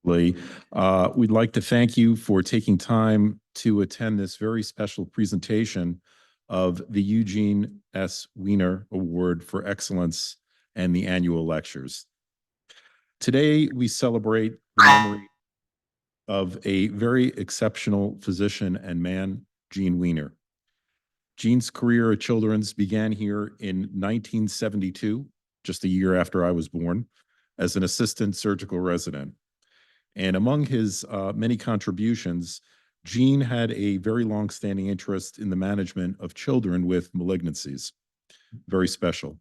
We'd like to thank you for taking time to attend this very special presentation of the Eugene S. Wiener Award for Excellence and the annual lectures. Today, we celebrate the memory of a very exceptional physician and man, Gene Wiener. Gene's career at Children's began here in 1972, just a year after I was born, as an assistant surgical resident. And among his many contributions, Gene had a very long-standing interest in the management of children with malignancies. Very special.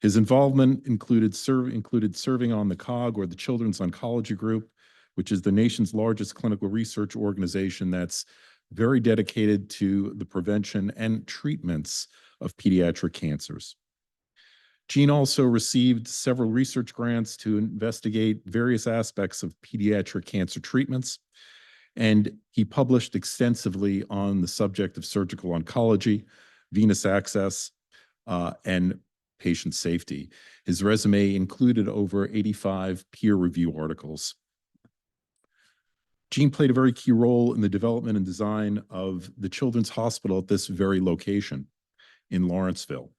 His involvement included serving on the COG, or the Children's Oncology Group, which is the nation's largest clinical research organization that's very dedicated to the prevention and treatments of pediatric cancers. Gene also received several research grants to investigate various aspects of pediatric cancer treatments, and he published extensively on the subject of surgical oncology, venous access, and patient safety. His resume included over 85 peer review articles. Gene played a very key role in the development and design of the Children's Hospital at this very location in Lawrenceville.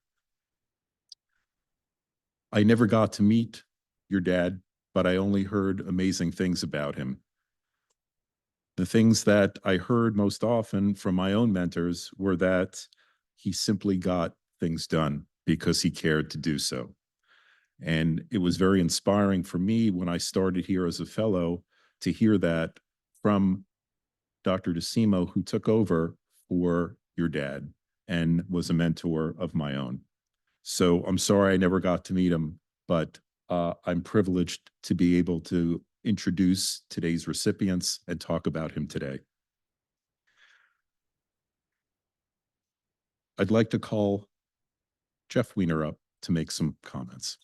I never got to meet your dad, but I only heard amazing things about him. The things that I heard most often from my own mentors were that he simply got things done because he cared to do so. And it was very inspiring for me when I started here as a fellow to hear that from Dr. DeSimo, who took over for your dad and was a mentor of my own. So I'm sorry I never got to meet him, but I'm privileged to be able to introduce today's recipients and talk about him today. I'd like to call Jeff Wiener up to make some comments.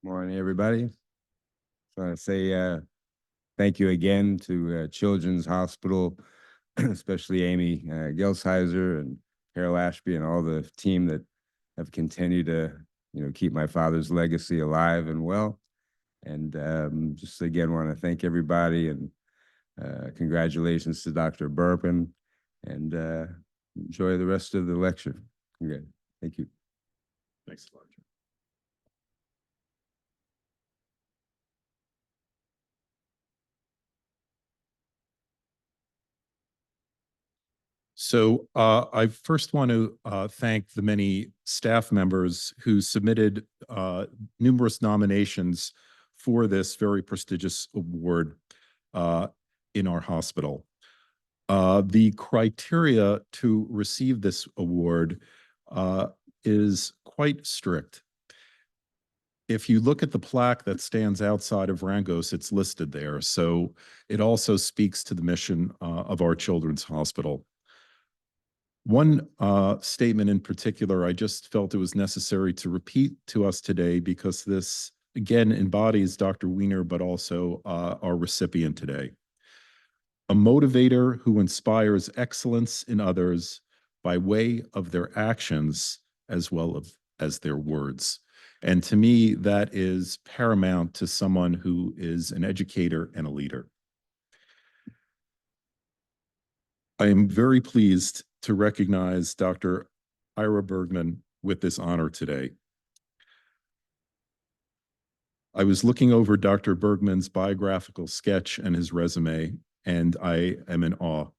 Morning, everybody. I want to say thank you again to Children's Hospital, especially Amy Gelsheiser and Carol Ashby and all the team that have continued to, keep my father's legacy alive and well. And just again, want to thank everybody and congratulations to Dr. Burpin, and enjoy the rest of the lecture. Okay. Thank you. Thanks a lot. So I first want to thank the many staff members who submitted numerous nominations for this very prestigious award in our hospital. The criteria to receive this award is quite strict. If you look at the plaque that stands outside of Rangos, it's listed there. So it also speaks to the mission of our Children's Hospital. One statement in particular, I just felt it was necessary to repeat to us today because this, again, embodies Dr. Wiener, but also our recipient today. A motivator who inspires excellence in others by way of their actions as well as their words. And to me, that is paramount to someone who is an educator and a leader. I am very pleased to recognize Dr. Ira Bergman with this honor today. I was looking over Dr. Bergman's biographical sketch and his resume, and I am in awe.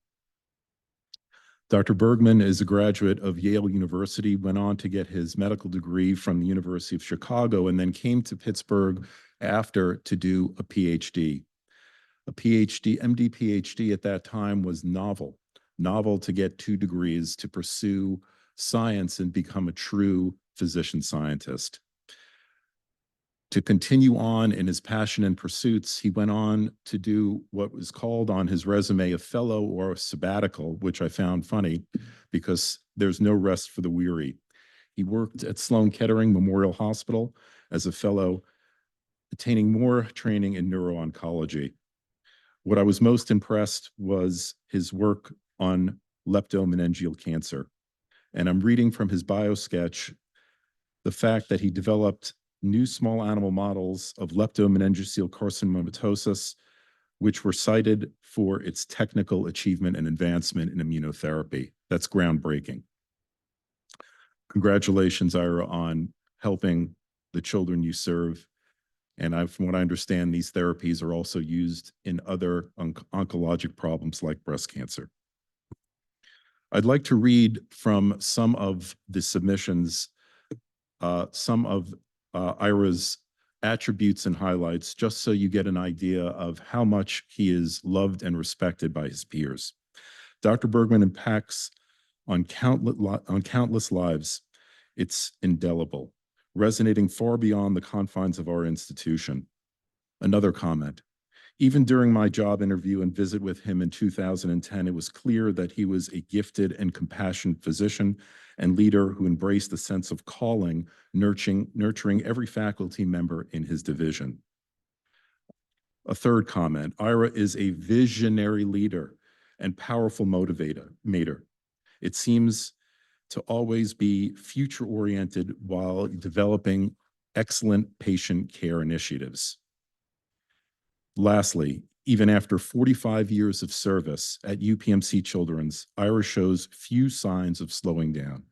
Dr. Bergman is a graduate of Yale University, went on to get his medical degree from the University of Chicago, and then came to Pittsburgh after to do a PhD. A PhD, MD PhD at that time was novel to get 2 degrees to pursue science and become a true physician scientist. To continue on in his passion and pursuits, he went on to do what was called on his resume a fellow or a sabbatical, which I found funny because there's no rest for the weary. He worked at Sloan Kettering Memorial Hospital as a fellow, attaining more training in neuro-oncology. What I was most impressed was his work on leptomeningeal cancer. And I'm reading from his bio sketch the fact that he developed new small animal models of leptomeningeal carcinomatosis, which were cited for its technical achievement and advancement in immunotherapy. That's groundbreaking. Congratulations, Ira, on helping the children you serve. And from what I understand, these therapies are also used in other oncologic problems like breast cancer. I'd like to read from some of the submissions, some of Ira's attributes and highlights, just so you get an idea of how much he is loved and respected by his peers. Dr. Bergman impacts on countless lives. It's indelible, resonating far beyond the confines of our institution. Another comment. Even during my job interview and visit with him in 2010, it was clear that he was a gifted and compassionate physician and leader who embraced the sense of calling, nurturing every faculty member in his division. A third comment, Ira is a visionary leader and powerful motivator. It seems to always be future-oriented while developing excellent patient care initiatives. Lastly, even after 45 years of service at UPMC Children's, Ira shows few signs of slowing down.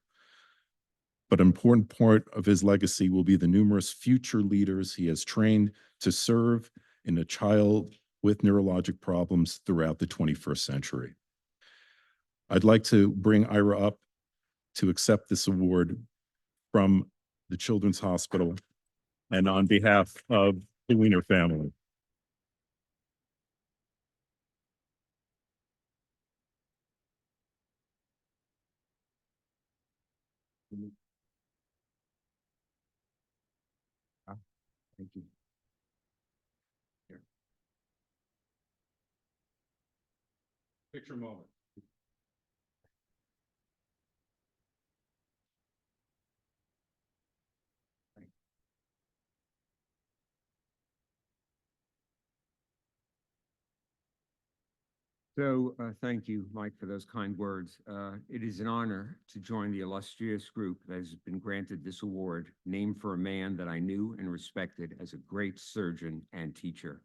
But an important part of his legacy will be the numerous future leaders he has trained to serve in a child with neurologic problems throughout the 21st century. I'd like to bring Ira up to accept this award from the Children's Hospital and on behalf of the Wiener family. Thank you. Picture moment. So thank you, Mike, for those kind words. It is an honor to join the illustrious group that has been granted this award, named for a man that I knew and respected as a great surgeon and teacher.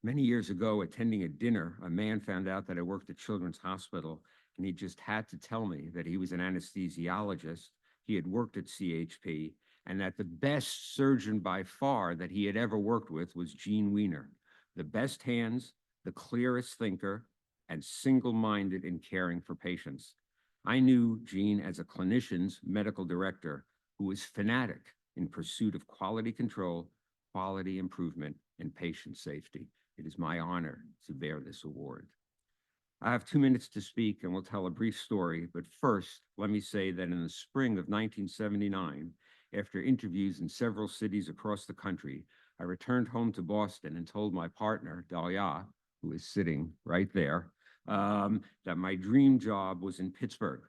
Many years ago, attending a dinner, a man found out that I worked at Children's Hospital, and he just had to tell me that he was an anesthesiologist, he had worked at CHP, and that the best surgeon by far that he had ever worked with was Gene Wiener, the best hands, the clearest thinker, and single-minded in caring for patients. I knew Gene as a clinician's medical director who was fanatic in pursuit of quality control, quality improvement, and patient safety. It is my honor to bear this award. I have 2 minutes to speak and will tell a brief story, but first, let me say that in the spring of 1979, after interviews in several cities across the country, I returned home to Boston and told my partner, Dahlia, who is sitting right there, that my dream job was in Pittsburgh.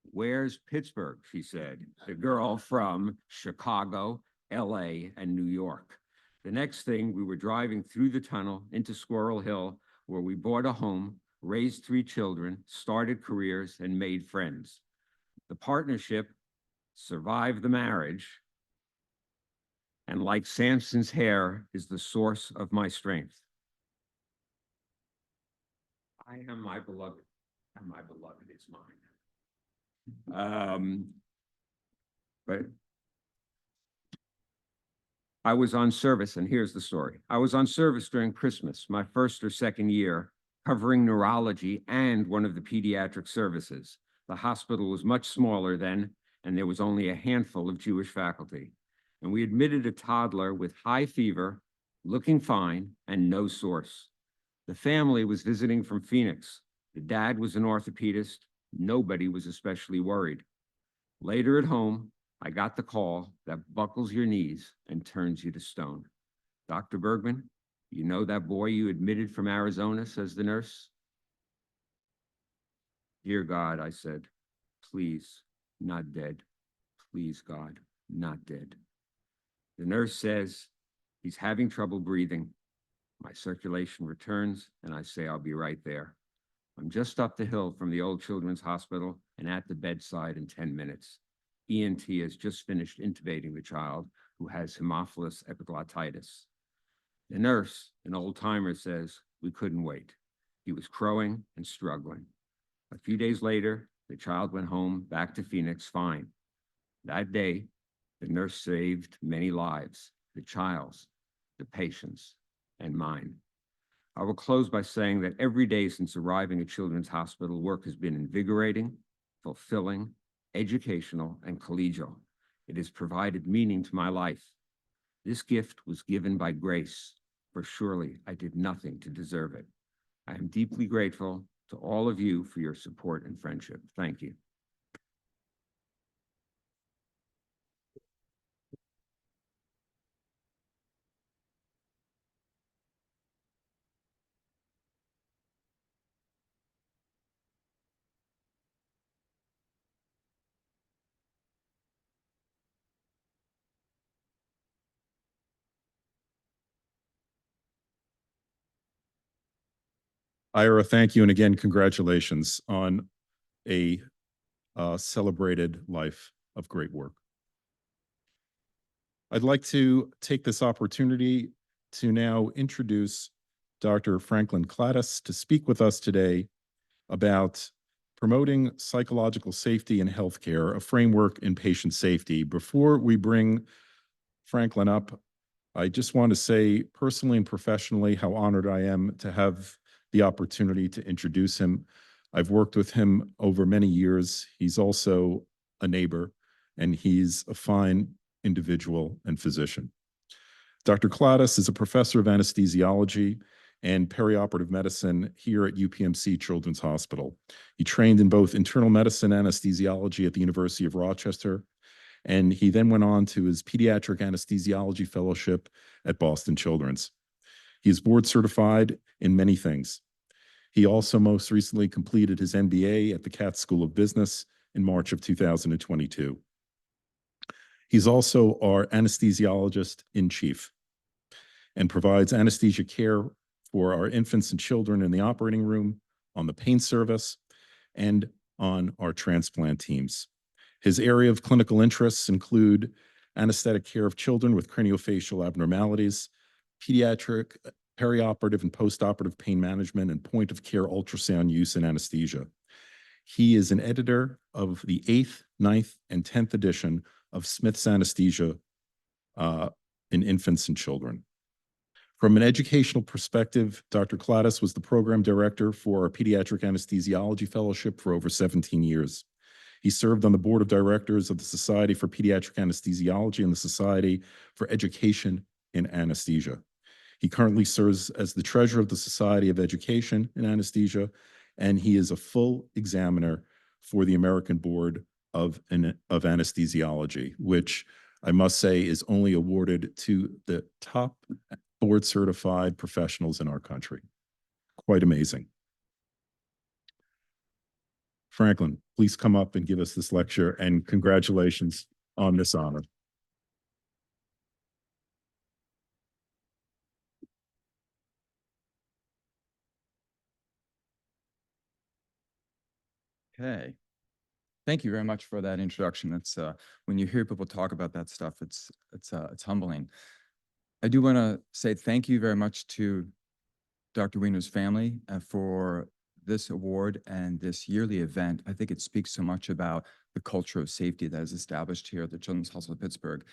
Where's Pittsburgh? She said, the girl from Chicago, LA, and New York. The next thing, we were driving through the tunnel into Squirrel Hill, where we bought a home, raised 3 children, started careers, and made friends. The partnership survived the marriage, and like Samson's hair, is the source of my strength. I am my beloved, and my beloved is mine. But I was on service, and here's the story. I was on service during Christmas, my first or second year, covering neurology and one of the pediatric services. The hospital was much smaller then, and there was only a handful of Jewish faculty. And we admitted a toddler with high fever, looking fine, and no source. The family was visiting from Phoenix. The dad was an orthopedist. Nobody was especially worried. Later at home, I got the call that buckles your knees and turns you to stone. Dr. Bergman, you know that boy you admitted from Arizona, says the nurse. Dear God, I said, please, not dead. Please, God, not dead. The nurse says, he's having trouble breathing. My circulation returns, and I say, I'll be right there. I'm just up the hill from the old children's hospital and at the bedside in 10 minutes. ENT has just finished intubating the child who has Haemophilus epiglottitis. The nurse, an old timer, says we couldn't wait. He was crowing and struggling. A few days later, the child went home back to Phoenix fine. That day, the nurse saved many lives, the child's, the patient's, and mine. I will close by saying that every day since arriving at Children's Hospital, work has been invigorating, fulfilling, educational, and collegial. It has provided meaning to my life. This gift was given by grace, for surely I did nothing to deserve it. I am deeply grateful to all of you for your support and friendship. Thank you. Ira, thank you. And again, congratulations on a celebrated life of great work. I'd like to take this opportunity to now introduce Dr. Franklyn Cladis to speak with us today about promoting psychological safety in healthcare, a framework in patient safety. Before we bring Franklyn up, I just want to say personally and professionally how honored I am to have the opportunity to introduce him. I've worked with him over many years. He's also a neighbor, and he's a fine individual and physician. Dr. Cladis is a professor of anesthesiology and perioperative medicine here at UPMC Children's Hospital. He trained in both internal medicine and anesthesiology at the University of Rochester, and he then went on to his pediatric anesthesiology fellowship at Boston Children's. He is board certified in many things. He also most recently completed his MBA at the Katz School of Business in March of 2022. He's also our anesthesiologist in chief and provides anesthesia care for our infants and children in the operating room, on the pain service, and on our transplant teams. His area of clinical interests include anesthetic care of children with craniofacial abnormalities, pediatric, perioperative, and postoperative pain management, and point-of-care ultrasound use in anesthesia. He is an editor of the 8th, 9th, and 10th edition of Smith's Anesthesia in Infants and Children. From an educational perspective, Dr. Cladis was the program director for our Pediatric Anesthesiology Fellowship for over 17 years. He served on the board of directors of the Society for Pediatric Anesthesiology and the Society for Education in Anesthesia. He currently serves as the treasurer of the Society of Education in Anesthesia, and he is a full examiner for the American Board of Anesthesiology, which I must say is only awarded to the top board certified professionals in our country. Quite amazing. Franklyn, please come up and give us this lecture, and congratulations on this honor. Okay. Thank you very much for that introduction. It's when you hear people talk about that stuff, it's humbling. I do want to say thank you very much to Dr. Wiener's family for this award and this yearly event. I think it speaks so much about the culture of safety that is established here at the Children's Hospital of Pittsburgh.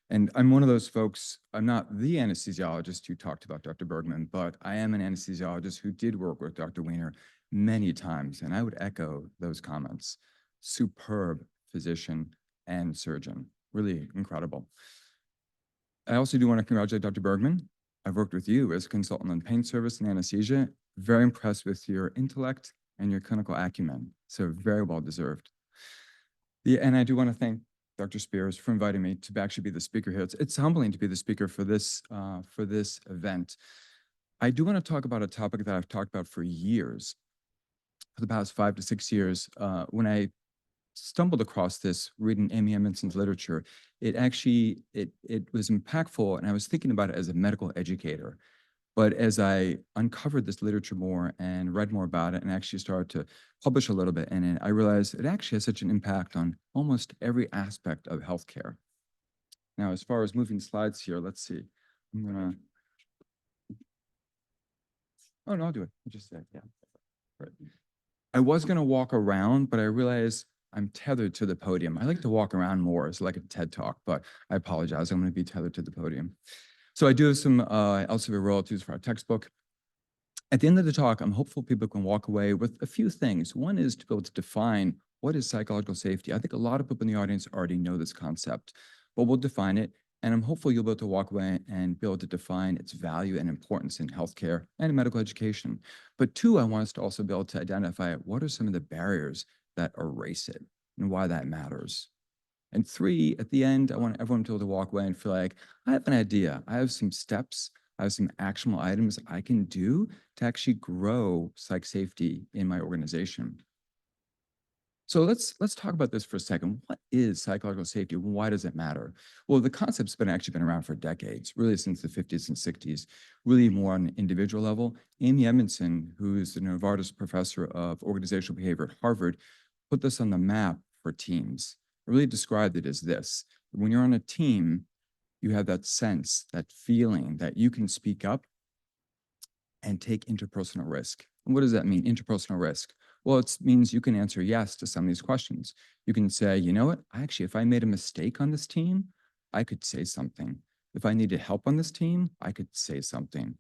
And I'm one of those folks, I'm not the anesthesiologist who talked about Dr. Bergman, but I am an anesthesiologist who did work with Dr. Wiener many times, and I would echo those comments. Superb physician and surgeon, really incredible. I also do want to congratulate Dr. Bergman. I've worked with you as a consultant on pain service and anesthesia. Very impressed with your intellect and your clinical acumen, so very well deserved. Yeah, and I do want to thank Dr. Spears for inviting me to actually be the speaker here. It's humbling to be the speaker for this event. I do want to talk about a topic that I've talked about for years, for the past 5 to 6 years. When I stumbled across this reading Amy Edmondson's literature, it was impactful, and I was thinking about it as a medical educator. But as I uncovered this literature more and read more about it and actually started to publish a little bit in it, I realized it actually has such an impact on almost every aspect of healthcare. Now, as far as moving slides here, let's see. I'm gonna, oh no, I'll do it. I just said, yeah. Right. I was gonna walk around, but I realized I'm tethered to the podium. I like to walk around more. It's like a TED Talk, but I apologize. I'm gonna be tethered to the podium. So I do have some Elsevier royalties for our textbook. At the end of the talk, I'm hopeful people can walk away with a few things. One is to be able to define what is psychological safety. I think a lot of people in the audience already know this concept, but we'll define it. And I'm hopeful you'll be able to walk away and be able to define its value and importance in healthcare and in medical education. But two, I want us to also be able to identify what are some of the barriers that erase it and why that matters. And three, at the end, I want everyone to be able to walk away and feel like, I have an idea. I have some steps. I have some actionable items I can do to actually grow psych safety in my organization. So let's talk about this for a second. What is psychological safety? Why does it matter? Well, the concept's actually been around for decades, really since the 50s and 60s, really more on an individual level. Amy Edmondson, who's the Novartis professor of organizational behavior at Harvard, put this on the map for teams. Really described it as this: when you're on a team, you have that sense, that feeling that you can speak up and take interpersonal risk. And what does that mean, interpersonal risk? Well, it means you can answer yes to some of these questions. You can say, you know what, actually, if I made a mistake on this team, I could say something. If I needed help on this team, I could say something.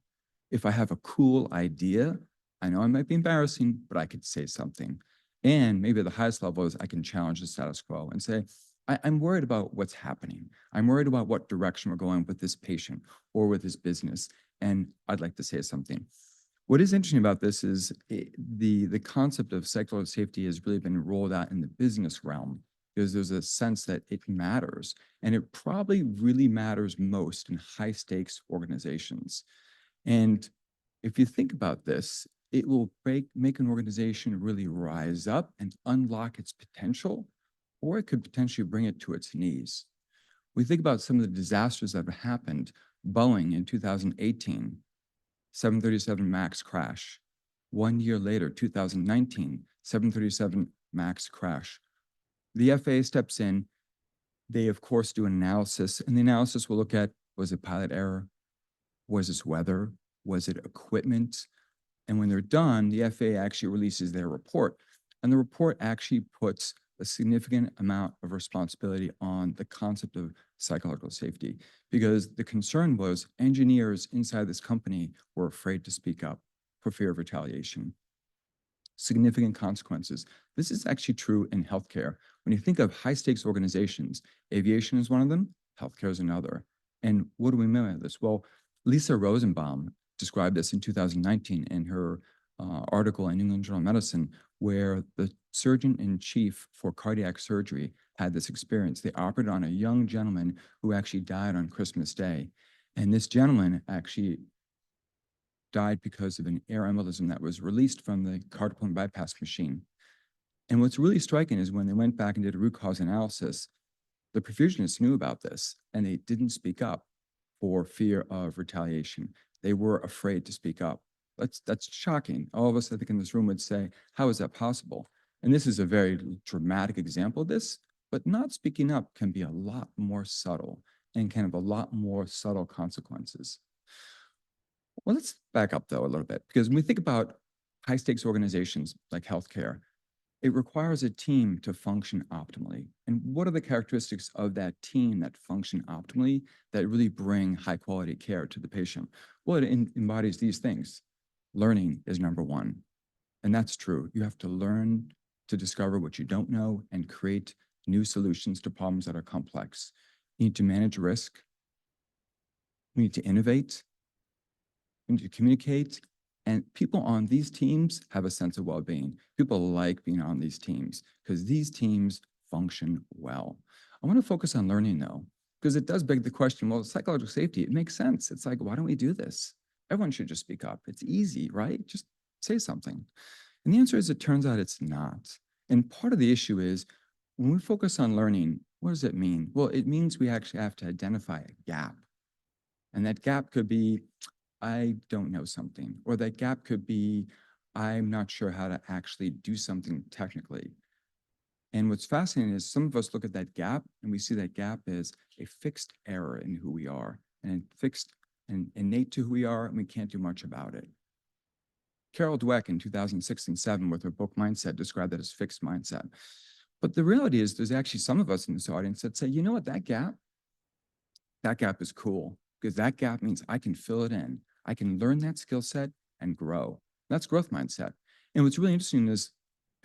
If I have a cool idea, I know it might be embarrassing, but I could say something. And maybe the highest level is I can challenge the status quo and say, I'm worried about what's happening. I'm worried about what direction we're going with this patient or with this business, and I'd like to say something. What is interesting about this is the concept of psychological safety has really been rolled out in the business realm because there's a sense that it matters, and it probably really matters most in high stakes organizations. And if you think about this, it will make an organization really rise up and unlock its potential, or it could potentially bring it to its knees. We think about some of the disasters that have happened. Boeing in 2018, 737 MAX crash. 1 year later, 2019, 737 MAX crash. The FAA steps in. They, of course, do an analysis, and the analysis will look at, was it pilot error? Was this weather? Was it equipment? And when they're done, the FAA actually releases their report. And the report actually puts a significant amount of responsibility on the concept of psychological safety, because the concern was engineers inside this company were afraid to speak up for fear of retaliation. Significant consequences. This is actually true in healthcare. When you think of high stakes organizations, aviation is one of them, healthcare is another. And what do we mean by this? Well, Lisa Rosenbaum described this in 2019 in her article in New England Journal of Medicine, where the surgeon in chief for cardiac surgery had this experience. They operated on a young gentleman who actually died on Christmas Day. And this gentleman actually died because of an air embolism that was released from the cardiopulmonary bypass machine. And what's really striking is when they went back and did a root cause analysis, the perfusionists knew about this and they didn't speak up for fear of retaliation. They were afraid to speak up. That's shocking. All of us, I think, in this room would say, how is that possible? And this is a very dramatic example of this, but not speaking up can be a lot more subtle and can have a lot more subtle consequences. Well, let's back up though a little bit, because when we think about high stakes organizations like healthcare, it requires a team to function optimally. And what are the characteristics of that team that function optimally that really bring high quality care to the patient? Well, it embodies these things. Learning is number one. And that's true. You have to learn to discover what you don't know and create new solutions to problems that are complex. You need to manage risk. We need to innovate. We need to communicate. And people on these teams have a sense of well-being. People like being on these teams because these teams function well. I want to focus on learning though, because it does beg the question, well, psychological safety, it makes sense. It's like, why don't we do this? Everyone should just speak up. It's easy, right? Just say something. And the answer is, it turns out it's not. And part of the issue is when we focus on learning, what does it mean? Well, it means we actually have to identify a gap. And that gap could be, I don't know something, or that gap could be, I'm not sure how to actually do something technically. And what's fascinating is some of us look at that gap and we see that gap as a fixed error in who we are and fixed and innate to who we are, and we can't do much about it. Carol Dweck in 2006 and 7 with her book Mindset described that as fixed mindset. But the reality is there's actually some of us in this audience that say, you know what, that gap is cool because that gap means I can fill it in. I can learn that skill set and grow. That's growth mindset. And what's really interesting is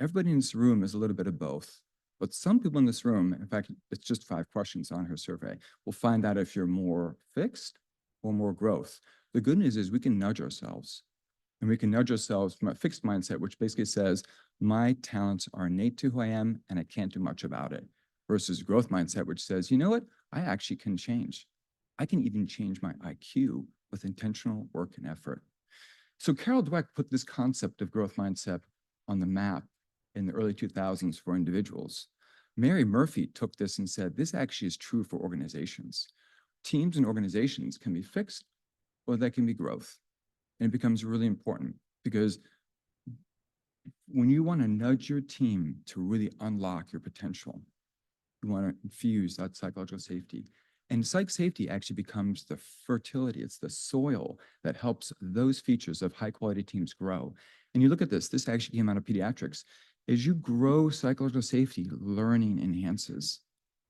everybody in this room is a little bit of both. But some people in this room, in fact, it's just 5 questions on her survey, will find out if you're more fixed or more growth. The good news is we can nudge ourselves. And we can nudge ourselves from a fixed mindset, which basically says, my talents are innate to who I am and I can't do much about it, versus growth mindset, which says, you know what, I actually can change. I can even change my IQ with intentional work and effort. So Carol Dweck put this concept of growth mindset on the map in the early 2000s for individuals. Mary Murphy took this and said, this actually is true for organizations. Teams and organizations can be fixed or they can be growth. And it becomes really important because when you want to nudge your team to really unlock your potential, you want to infuse that psychological safety. And psych safety actually becomes the fertility. It's the soil that helps those features of high quality teams grow. And you look at this actually came out of pediatrics. As you grow psychological safety, learning enhances.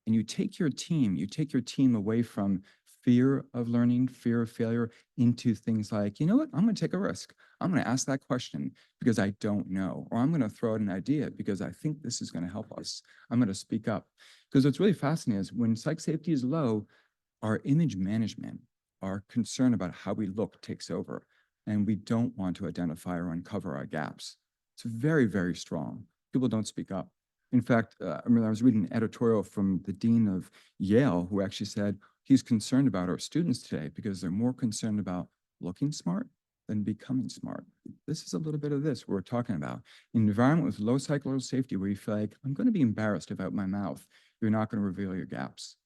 And you take your team away from fear of learning, fear of failure, into things like, you know what, I'm going to take a risk. I'm going to ask that question because I don't know, or I'm going to throw out an idea because I think this is going to help us. I'm going to speak up. Because what's really fascinating is when psych safety is low, our image management, our concern about how we look takes over, and we don't want to identify or uncover our gaps. It's very, very strong. People don't speak up. In fact, I remember I was reading an editorial from the dean of Yale who actually said he's concerned about our students today because they're more concerned about looking smart than becoming smart. This is a little bit of this we're talking about. In an environment with low psychological safety where you feel like, I'm going to be embarrassed about my mouth, you're not going to reveal your gaps.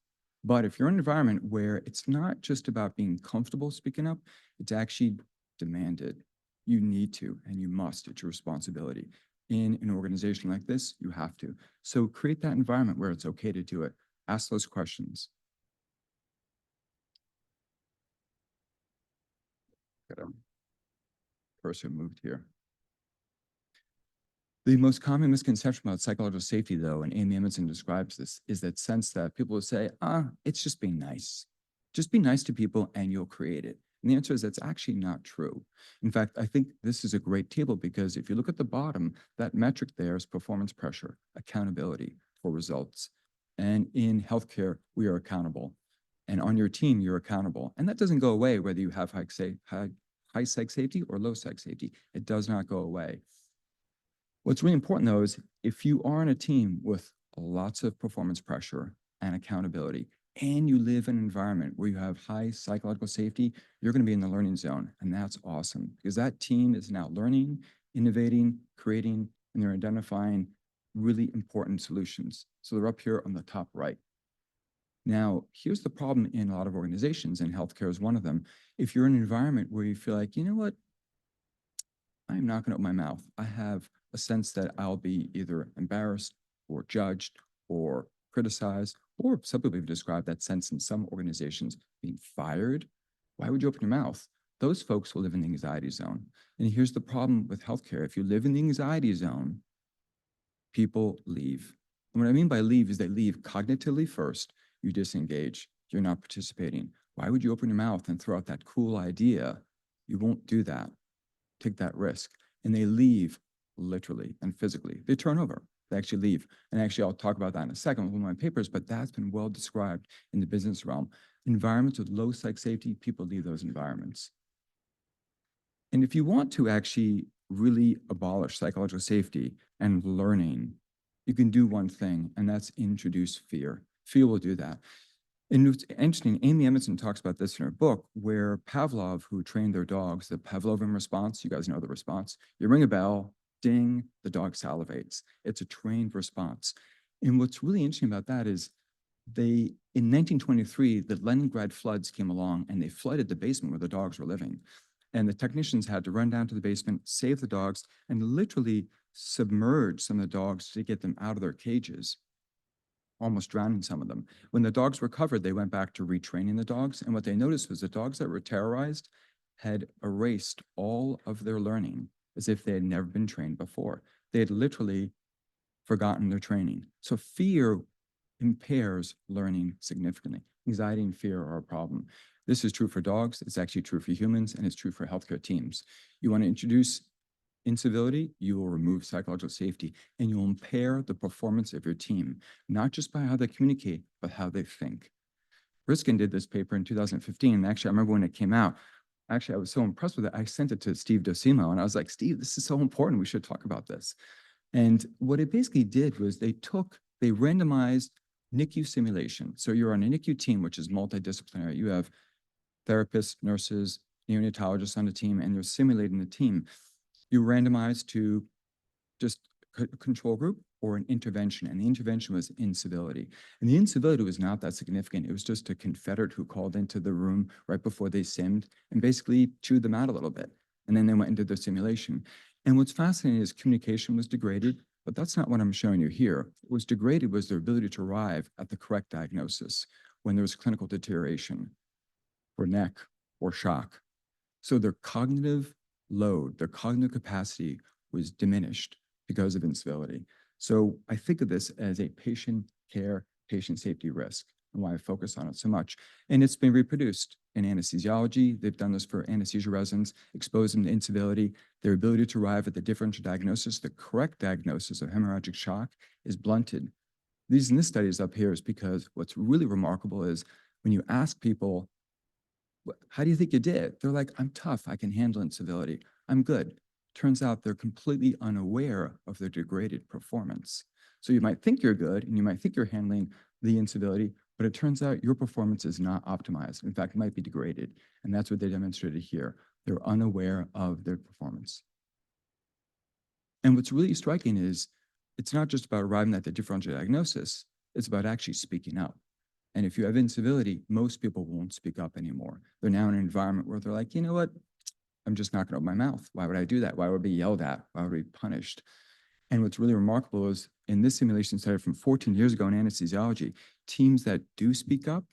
But if you're in an environment where it's not just about being comfortable speaking up, it's actually demanded. You need to, and you must. It's your responsibility. In an organization like this, you have to. So create that environment where it's okay to do it. Ask those questions. Got a cursor moved here. The most common misconception about psychological safety, though, and Amy Edmondson describes this, is that sense that people will say, it's just being nice. Just be nice to people and you'll create it. And the answer is that's actually not true. In fact, I think this is a great table because if you look at the bottom, that metric there is performance pressure, accountability for results. And in healthcare, we are accountable. And on your team, you're accountable. And that doesn't go away whether you have high psych safety or low psych safety. It does not go away. What's really important, though, is if you are in a team with lots of performance pressure and accountability, and you live in an environment where you have high psychological safety, you're going to be in the learning zone. And that's awesome because that team is now learning, innovating, creating, and they're identifying really important solutions. So they're up here on the top right. Now, here's the problem in a lot of organizations, and healthcare is one of them. If you're in an environment where you feel like, you know what, I'm not going to open my mouth. I have a sense that I'll be either embarrassed or judged or criticized, or some people have described that sense in some organizations being fired. Why would you open your mouth? Those folks will live in the anxiety zone. And here's the problem with healthcare. If you live in the anxiety zone, people leave. And what I mean by leave is they leave cognitively first. You disengage. You're not participating. Why would you open your mouth and throw out that cool idea? You won't do that. Take that risk. And they leave literally and physically. They turn over. They actually leave. And actually, I'll talk about that in a second with one of my papers, but that's been well described in the business realm. Environments with low psych safety, people leave those environments. And if you want to actually really abolish psychological safety and learning, you can do one thing, and that's introduce fear. Fear will do that. And it's interesting, Amy Edmondson talks about this in her book, where Pavlov, who trained their dogs, the Pavlovian response, you guys know the response. You ring a bell, ding, the dog salivates. It's a trained response. And what's really interesting about that is in 1923, the Leningrad floods came along and they flooded the basement where the dogs were living. And the technicians had to run down to the basement, save the dogs, and literally submerge some of the dogs to get them out of their cages, almost drowning some of them. When the dogs recovered, they went back to retraining the dogs. And what they noticed was the dogs that were terrorized had erased all of their learning as if they had never been trained before. They had literally forgotten their training. So fear impairs learning significantly. Anxiety and fear are a problem. This is true for dogs. It's actually true for humans, and it's true for healthcare teams. You want to introduce incivility, you will remove psychological safety, and you'll impair the performance of your team, not just by how they communicate, but how they think. Riskin did this paper in 2015. And actually, I remember when it came out, actually, I was so impressed with it. I sent it to Steve Docimo, and I was like, Steve, this is so important. We should talk about this. And what it basically did was they randomized NICU simulation. So you're on a NICU team, which is multidisciplinary. You have therapists, nurses, neonatologists on the team, and they're simulating the team. You randomize to just a control group or an intervention, and the intervention was incivility. And the incivility was not that significant. It was just a Confederate who called into the room right before they simmed and basically chewed them out a little bit. And then they went into the simulation. And what's fascinating is communication was degraded, but that's not what I'm showing you here. What was degraded was their ability to arrive at the correct diagnosis when there was clinical deterioration or neck or shock. So their cognitive load, their cognitive capacity was diminished because of incivility. So I think of this as a patient care, patient safety risk, and why I focus on it so much. And it's been reproduced in anesthesiology. They've done this for anesthesia residents, expose them to incivility. Their ability to arrive at the differential diagnosis, the correct diagnosis of hemorrhagic shock, is blunted. The reason this study is up here is because what's really remarkable is when you ask people, how do you think you did? They're like, I'm tough. I can handle incivility. I'm good. Turns out they're completely unaware of their degraded performance. So you might think you're good and you might think you're handling the incivility, but it turns out your performance is not optimized. In fact, it might be degraded. And that's what they demonstrated here. They're unaware of their performance. And what's really striking is it's not just about arriving at the differential diagnosis, it's about actually speaking up. And if you have incivility, most people won't speak up anymore. They're now in an environment where they're like, you know what? I'm just not going to open my mouth. Why would I do that? Why would I be yelled at? Why would I be punished? And what's really remarkable is in this simulation study from 14 years ago in anesthesiology, teams that do speak up,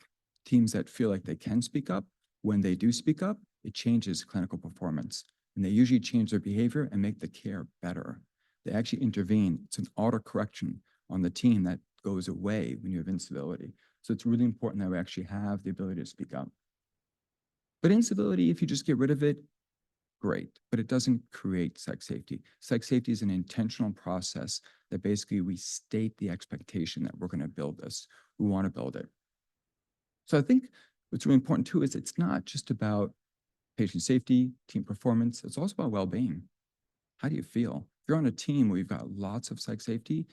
teams that feel like they can speak up, when they do speak up, it changes clinical performance. And they usually change their behavior and make the care better. They actually intervene. It's an auto-correction on the team that goes away when you have incivility. So it's really important that we actually have the ability to speak up. But incivility, if you just get rid of it, great, but it doesn't create psych safety. Psych safety is an intentional process that basically we state the expectation that we're going to build this. We want to build it. So I think what's really important too is it's not just about patient safety, team performance, it's also about well-being. How do you feel? If you're on a team where you've got lots of psych safety,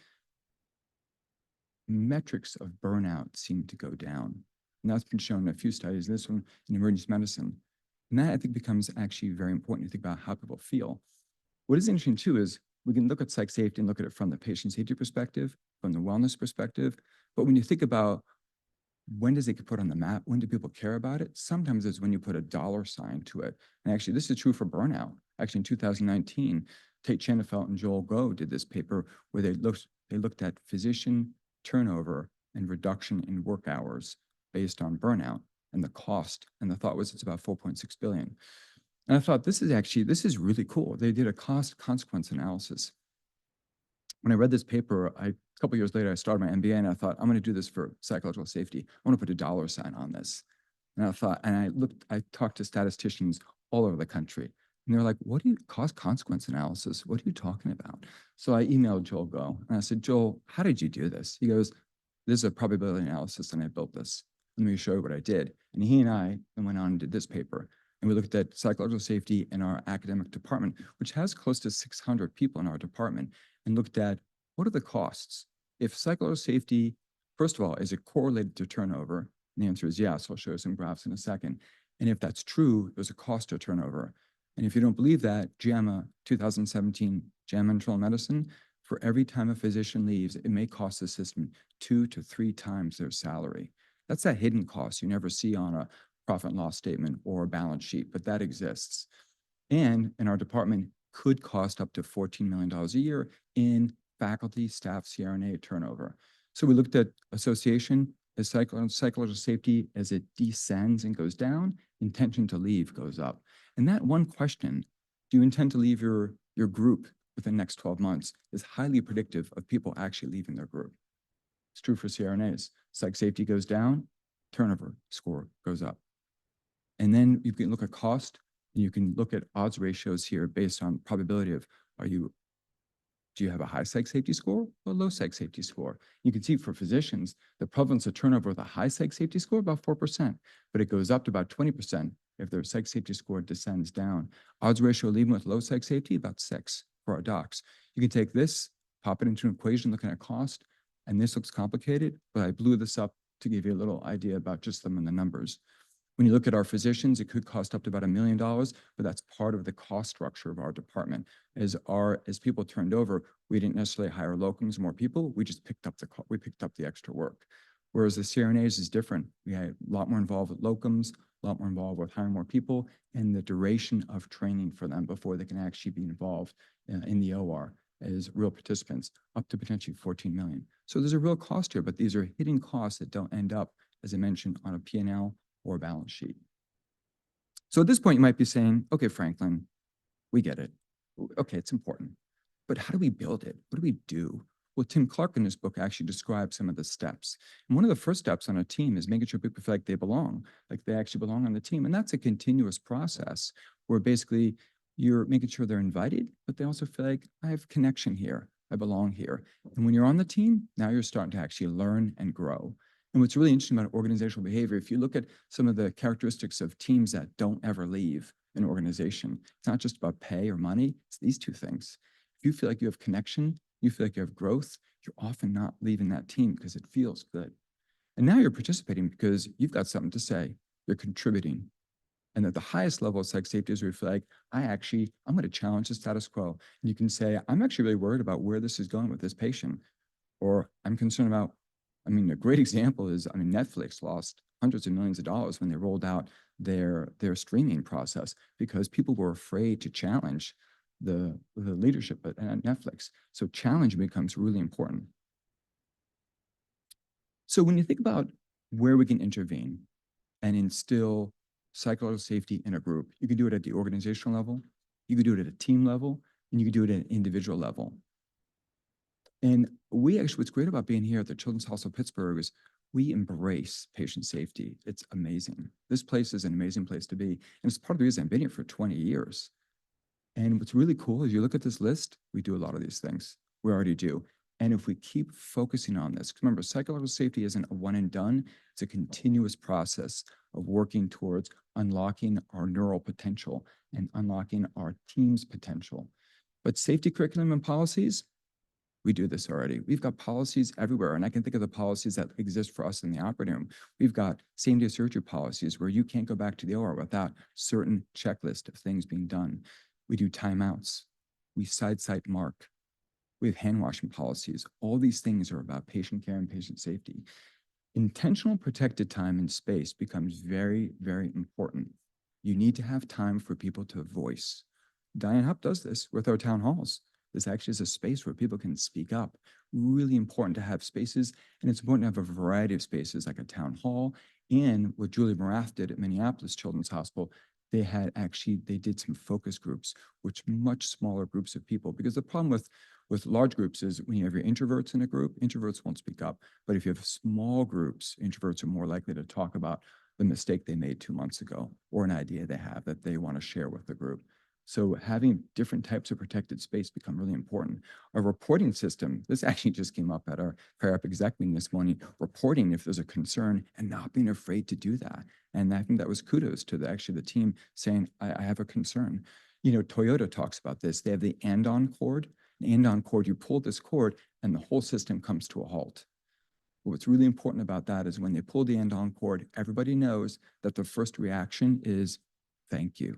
metrics of burnout seem to go down. And that's been shown in a few studies, this one in emergency medicine. And that I think becomes actually very important to think about how people feel. What is interesting too is we can look at psych safety and look at it from the patient safety perspective, from the wellness perspective. But when you think about when does it get put on the map, when do people care about it? Sometimes it's when you put a dollar sign to it. And actually, this is true for burnout. Actually, in 2019, Tate Chenefelt and Joel Go did this paper where they looked at physician turnover and reduction in work hours based on burnout and the cost. And the thought was it's about 4.6 billion. And I thought this is really cool. They did a cost consequence analysis. When I read this paper, a couple years later, I started my MBA and I thought, I'm going to do this for psychological safety. I want to put a dollar sign on this. And I thought, and I talked to statisticians all over the country. And they're like, what do you cost consequence analysis? What are you talking about? So I emailed Joel Go and I said, Joel, how did you do this? He goes, this is a probability analysis and I built this. Let me show you what I did. And he and I went on and did this paper. And we looked at psychological safety in our academic department, which has close to 600 people in our department, and looked at what are the costs? If psychological safety, first of all, is it correlated to turnover? And the answer is yes. I'll show you some graphs in a second. And if that's true, there's a cost to turnover. And if you don't believe that, JAMA 2017, JAMA Internal Medicine, for every time a physician leaves, it may cost the system 2 to 3 times their salary. That's that hidden cost you never see on a profit and loss statement or a balance sheet, but that exists. And in our department could cost up to $14 million a year in faculty, staff, CRNA turnover. So we looked at association as psychological safety as it descends and goes down, intention to leave goes up. And that one question, do you intend to leave your group within the next 12 months, is highly predictive of people actually leaving their group. It's true for CRNAs. Psych safety goes down, turnover score goes up. And then you can look at cost, and you can look at odds ratios here based on probability of, do you have a high psych safety score or low psych safety score? You can see for physicians, the prevalence of turnover with a high psych safety score, about 4%, but it goes up to about 20% if their psych safety score descends down. Odds ratio leaving with low psych safety, about 6 for our docs. You can take this, pop it into an equation looking at cost, and this looks complicated, but I blew this up to give you a little idea about just some of the numbers. When you look at our physicians, it could cost up to about $1 million, but that's part of the cost structure of our department. As people turned over, we didn't necessarily hire locums, more people. We just picked up the extra work. Whereas the CRNAs is different. We had a lot more involved with locums, a lot more involved with hiring more people, and the duration of training for them before they can actually be involved in the OR as real participants, up to potentially 14 million. So there's a real cost here, but these are hidden costs that don't end up, as I mentioned, on a P&L or balance sheet. So at this point, you might be saying, okay, Franklyn, we get it. Okay, it's important. But how do we build it? What do we do? Well, Tim Clark in his book actually describes some of the steps. And one of the first steps on a team is making sure people feel like they belong, like they actually belong on the team. And that's a continuous process where basically you're making sure they're invited, but they also feel like I have connection here. I belong here. And when you're on the team, now you're starting to actually learn and grow. And what's really interesting about organizational behavior, if you look at some of the characteristics of teams that don't ever leave an organization, it's not just about pay or money, it's these two things. If you feel like you have connection, you feel like you have growth, you're often not leaving that team because it feels good. And now you're participating because you've got something to say, you're contributing. And at the highest level of psych safety is where you feel like, I'm going to challenge the status quo. And you can say, I'm actually really worried about where this is going with this patient. Or I'm concerned about, a great example is, Netflix lost hundreds of millions of dollars when they rolled out their streaming process because people were afraid to challenge the leadership at Netflix. So challenge becomes really important. So when you think about where we can intervene and instill psychological safety in a group, you can do it at the organizational level, you can do it at a team level, and you can do it at an individual level. And what's great about being here at the Children's Hospital of Pittsburgh is we embrace patient safety. It's amazing. This place is an amazing place to be. And it's part of the reason I've been here for 20 years. And what's really cool is you look at this list, we do a lot of these things. We already do. And if we keep focusing on this, because remember, psychological safety isn't a one and done. It's a continuous process of working towards unlocking our neural potential and unlocking our team's potential. But safety curriculum and policies, we do this already. We've got policies everywhere. And I can think of the policies that exist for us in the operating room. We've got same-day surgery policies where you can't go back to the OR without certain checklist of things being done. We do timeouts. We site mark. We have hand washing policies. All these things are about patient care and patient safety. Intentional protected time and space becomes very, very important. You need to have time for people to voice. Diane Hupp does this with our town halls. This actually is a space where people can speak up. Really important to have spaces, and it's important to have a variety of spaces like a town hall. And what Julie Morath did at Minneapolis Children's Hospital, they did some focus groups, which much smaller groups of people, because the problem with large groups is when you have your introverts in a group, introverts won't speak up. But if you have small groups, introverts are more likely to talk about the mistake they made 2 months ago or an idea they have that they want to share with the group. So having different types of protected space become really important. Our reporting system, this actually just came up at our FAAP exec meeting this morning, reporting if there's a concern and not being afraid to do that. And I think that was kudos to the team saying, I have a concern. Toyota talks about this. They have the andon cord. An andon cord, you pull this cord and the whole system comes to a halt. What's really important about that is when they pull the andon cord, everybody knows that the first reaction is, thank you.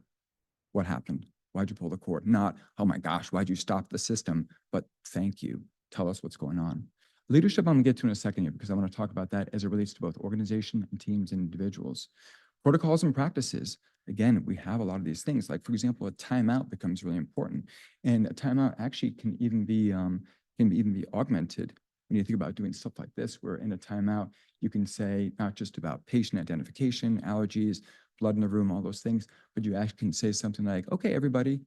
What happened? Why'd you pull the cord? Not, oh my gosh, why'd you stop the system? But thank you. Tell us what's going on. Leadership, I'm gonna get to in a second here because I want to talk about that as it relates to both organization and teams and individuals. Protocols and practices. again, we have a lot of these things. Like, for example, a timeout becomes really important. And a timeout actually can even be augmented when you think about doing stuff like this, where in a timeout, you can say not just about patient identification, allergies, blood in the room, all those things, but you actually can say something like, okay, everybody,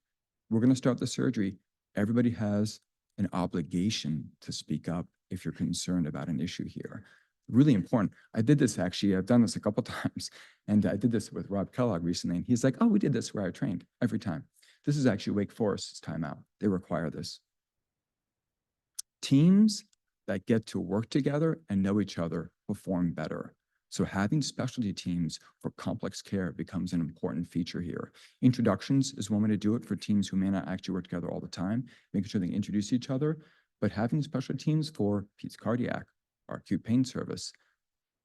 we're going to start the surgery. Everybody has an obligation to speak up if you're concerned about an issue here. Really important. I did this actually, I've done this a couple times, and I did this with Rob Kellogg recently, and he's like, oh, we did this where I trained every time. This is actually Wake Forest's timeout. They require this. Teams that get to work together and know each other perform better. So having specialty teams for complex care becomes an important feature here. Introductions is one way to do it for teams who may not actually work together all the time, making sure they introduce each other, but having special teams for Pete's cardiac, our acute pain service,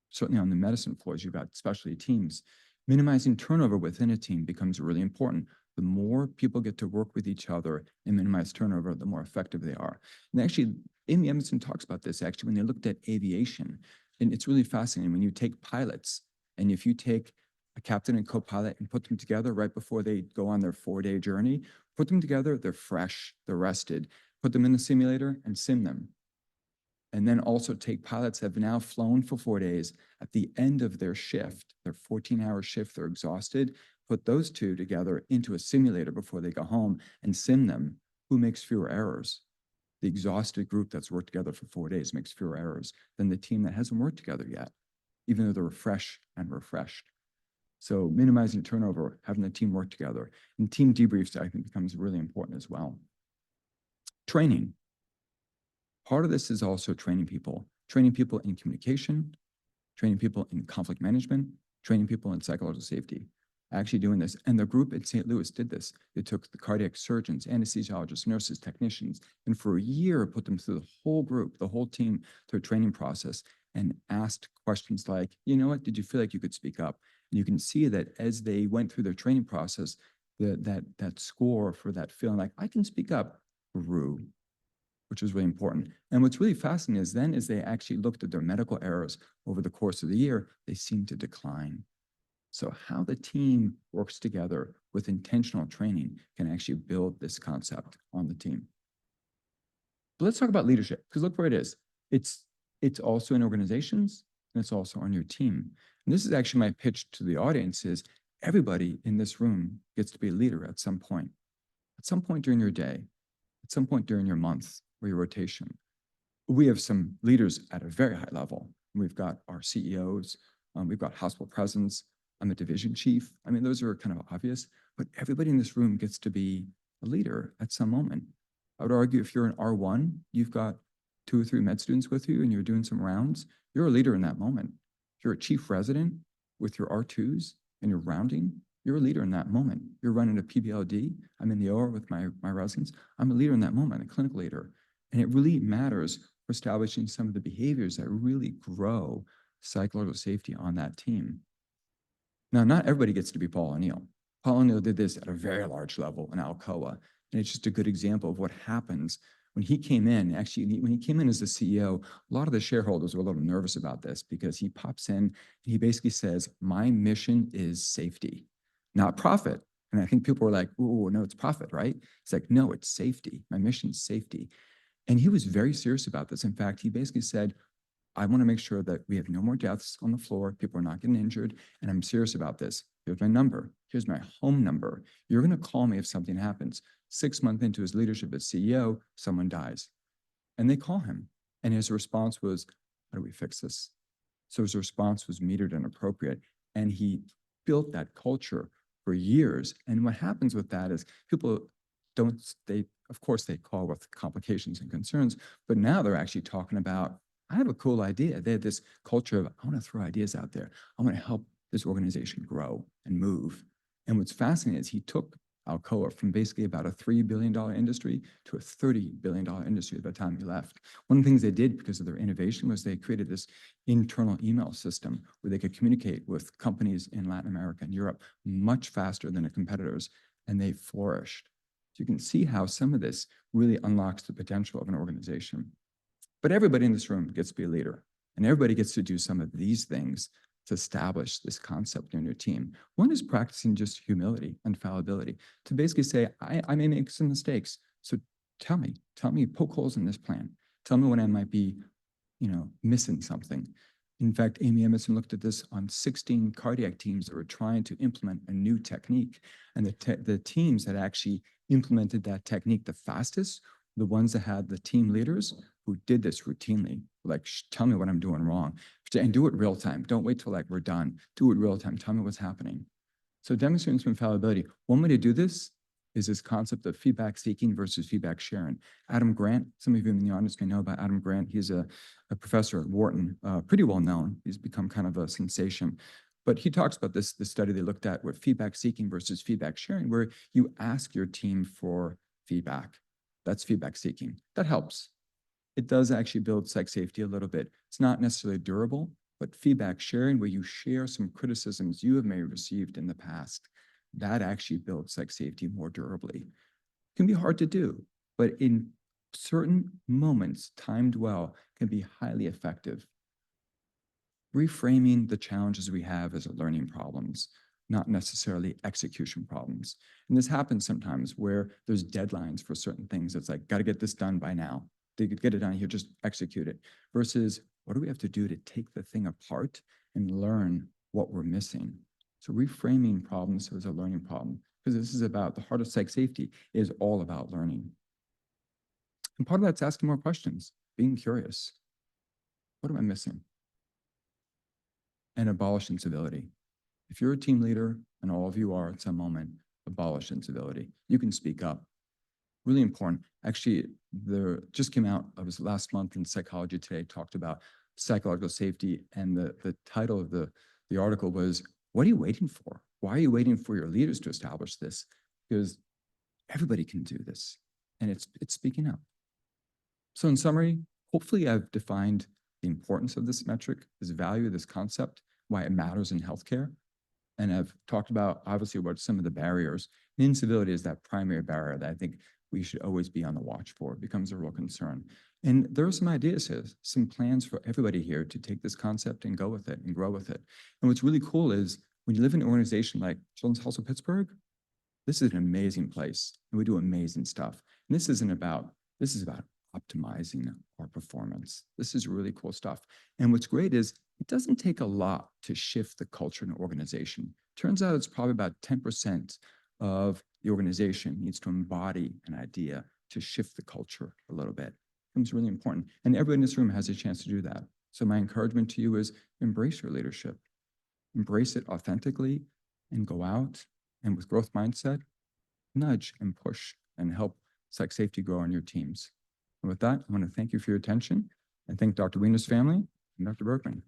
certainly on the medicine floors, you've got specialty teams. Minimizing turnover within a team becomes really important. The more people get to work with each other and minimize turnover, the more effective they are. And actually, Amy Emerson talks about this actually when they looked at aviation. And it's really fascinating when you take pilots, and if you take a captain and co-pilot and put them together right before they go on their 4-day journey, put them together, they're fresh, they're rested. Put them in the simulator and sim them. And then also take pilots that have now flown for 4 days. At the end of their shift, their 14-hour shift, they're exhausted. Put those two together into a simulator before they go home and sim them. Who makes fewer errors? The exhausted group that's worked together for 4 days makes fewer errors than the team that hasn't worked together yet, even though they're fresh and refreshed. So minimizing turnover, having the team work together, and team debriefs, I think, becomes really important as well. Training. Part of this is also training people in communication, training people in conflict management, training people in psychological safety. Actually doing this, and the group at St. Louis did this. They took the cardiac surgeons, anesthesiologists, nurses, technicians, and for a year put them through the whole group, the whole team, through a training process, and asked questions like, you know what, did you feel like you could speak up? And you can see that as they went through their training process, that score for that feeling like I can speak up grew, which was really important. And what's really fascinating is then as they actually looked at their medical errors over the course of the year, they seemed to decline. So how the team works together with intentional training can actually build this concept on the team. But let's talk about leadership, because look where it is. It's also in organizations, and it's also on your team. And this is actually my pitch to the audience is everybody in this room gets to be a leader at some point during your day, at some point during your month or your rotation. We have some leaders at a very high level. We've got our CEOs, we've got hospital presidents, I'm a division chief. I mean, those are kind of obvious, but everybody in this room gets to be a leader at some moment. I would argue if you're an R1, you've got 2 or 3 med students with you and you're doing some rounds, you're a leader in that moment. If you're a chief resident with your R2s and you're rounding, you're a leader in that moment. You're running a PBLD, I'm in the OR with my residents, I'm a leader in that moment, a clinical leader. And it really matters for establishing some of the behaviors that really grow psychological safety on that team. Now, not everybody gets to be Paul O'Neill. Paul O'Neill did this at a very large level in Alcoa, and it's just a good example of what happens when he came in. Actually, when he came in as the CEO, a lot of the shareholders were a little nervous about this because he pops in and he basically says, my mission is safety, not profit. And I think people were like, oh, no, it's profit, right? It's like, no, it's safety. My mission is safety. And he was very serious about this. In fact, he basically said, I want to make sure that we have no more deaths on the floor. People are not getting injured. And I'm serious about this. Here's my number. Here's my home number. You're going to call me if something happens. 6 months into his leadership as CEO, someone dies. And they call him. And his response was, how do we fix this? So his response was metered and appropriate. And he built that culture for years. And what happens with that is people of course they call with complications and concerns, but now they're actually talking about, I have a cool idea. They had this culture of, I want to throw ideas out there. I want to help this organization grow and move. And what's fascinating is he took Alcoa from basically about a $3 billion industry to a $30 billion industry by the time he left. One of the things they did because of their innovation was they created this internal email system where they could communicate with companies in Latin America and Europe much faster than their competitors, and they flourished. So you can see how some of this really unlocks the potential of an organization. But everybody in this room gets to be a leader, and everybody gets to do some of these things to establish this concept in your team. One is practicing just humility and fallibility, to basically say, I may make some mistakes. So tell me, poke holes in this plan. Tell me when I might be, missing something. In fact, Amy Emerson looked at this on 16 cardiac teams that were trying to implement a new technique. And the teams that actually implemented that technique the fastest, the ones that had the team leaders who did this routinely, like, tell me what I'm doing wrong, and do it real time. Don't wait till like we're done. Do it real time. Tell me what's happening. So demonstrating some infallibility. One way to do this is this concept of feedback seeking versus feedback sharing. Adam Grant, some of you in the audience may know about Adam Grant. He's a professor at Wharton, pretty well known. He's become kind of a sensation. But he talks about the study they looked at with feedback seeking versus feedback sharing, where you ask your team for feedback. That's feedback seeking. That helps. It does actually build psych safety a little bit. It's not necessarily durable, but feedback sharing, where you share some criticisms you have may received in the past, that actually builds psych safety more durably. It can be hard to do, but in certain moments, timed well, can be highly effective. Reframing the challenges we have as learning problems, not necessarily execution problems. And this happens sometimes where there's deadlines for certain things. It's like, got to get this done by now. They could get it done here, just execute it. Versus, what do we have to do to take the thing apart and learn what we're missing? So reframing problems as a learning problem, because this is about the heart of psych safety is all about learning. And part of that's asking more questions, being curious. What am I missing? And abolish incivility. If you're a team leader, and all of you are at some moment, abolish incivility. You can speak up. Really important. Actually, there just came out, it was last month in Psychology Today, talked about psychological safety, and the title of the article was, what are you waiting for? Why are you waiting for your leaders to establish this? Because everybody can do this, and it's speaking up. So in summary, hopefully I've defined the importance of this metric, this value, this concept, why it matters in healthcare. And I've talked about, obviously, what some of the barriers. And incivility is that primary barrier that I think we should always be on the watch for. It becomes a real concern. And there are some ideas here, some plans for everybody here to take this concept and go with it and grow with it. And what's really cool is when you live in an organization like Children's Hospital of Pittsburgh, this is an amazing place and we do amazing stuff. And this is about optimizing our performance. This is really cool stuff. And what's great is it doesn't take a lot to shift the culture in an organization. Turns out it's probably about 10% of the organization needs to embody an idea to shift the culture a little bit. It's really important. And everybody in this room has a chance to do that. So my encouragement to you is embrace your leadership. Embrace it authentically and go out and with growth mindset, nudge and push and help psych safety grow on your teams. And with that, I want to thank you for your attention and thank Dr. Wiener's family and Dr. Berkman.